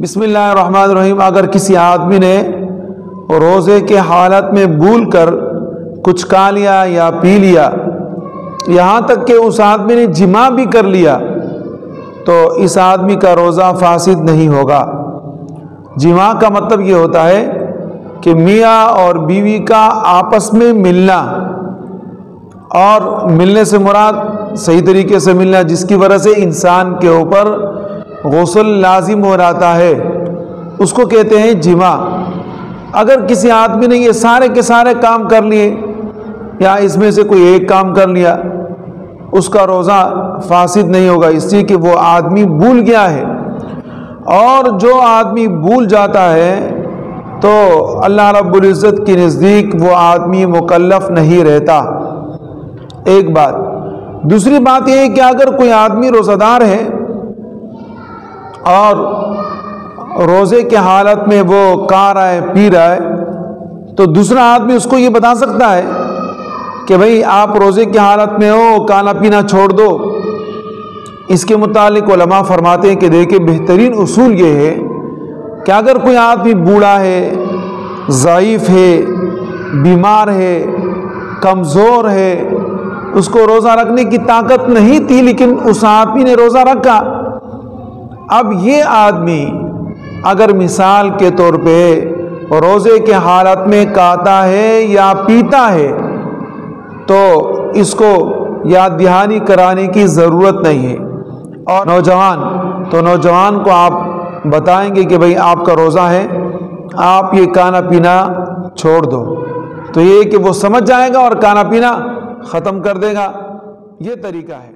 بسم اللہ الرحمن الرحیم، اگر کسی آدمی نے روزے کے حالت میں بھول کر کچھ کھا لیا یا پی لیا، یہاں تک کہ اس آدمی نے جماع بھی کر لیا، تو اس آدمی کا روزہ فاسد نہیں ہوگا۔ جماع کا مطلب یہ ہوتا ہے کہ میاں اور بیوی کا آپس میں ملنا، اور ملنے سے مراد صحیح طریقے سے ملنا جس کی وجہ سے انسان کے اوپر غسل لازم ہو جاتا ہے، اس کو کہتے ہیں جماع۔ اگر کسی آدمی نے یہ سارے کے سارے کام کر لیے یا اس میں سے کوئی ایک کام کر لیا، اس کا روزہ فاسد نہیں ہوگا، اس لیے کہ وہ آدمی بھول گیا ہے۔ اور جو آدمی بھول جاتا ہے تو اللہ رب العزت کے نزدیک وہ آدمی مکلف نہیں رہتا، ایک بات۔ دوسری بات یہ ہے کہ اگر کوئی آدمی روزہ دار ہے اور روزے کے حالت میں وہ کھا رہا ہے پی رہا ہے، تو دوسرا آدمی اس کو یہ بتا سکتا ہے کہ بھئی آپ روزے کی حالت میں ہو، کھانا پینا چھوڑ دو۔ اس کے متعلق علماء فرماتے ہیں کہ دیکھیں بہترین اصول یہ ہے کہ اگر کوئی آدمی بوڑھا ہے، ضعیف ہے، بیمار ہے، کمزور ہے، اس کو روزہ رکھنے کی طاقت نہیں تھی لیکن اس آدمی نے روزہ رکھا، اب یہ آدمی اگر مثال کے طور پہ روزے کے حالت میں کھاتا ہے یا پیتا ہے تو اس کو یاد دہانی کرانے کی ضرورت نہیں ہے۔ اور نوجوان کو آپ بتائیں گے کہ بھئی آپ کا روزہ ہے، آپ یہ کھانا پینا چھوڑ دو، تو یہ کہ وہ سمجھ جائے گا اور کھانا پینا ختم کر دے گا، یہ طریقہ ہے۔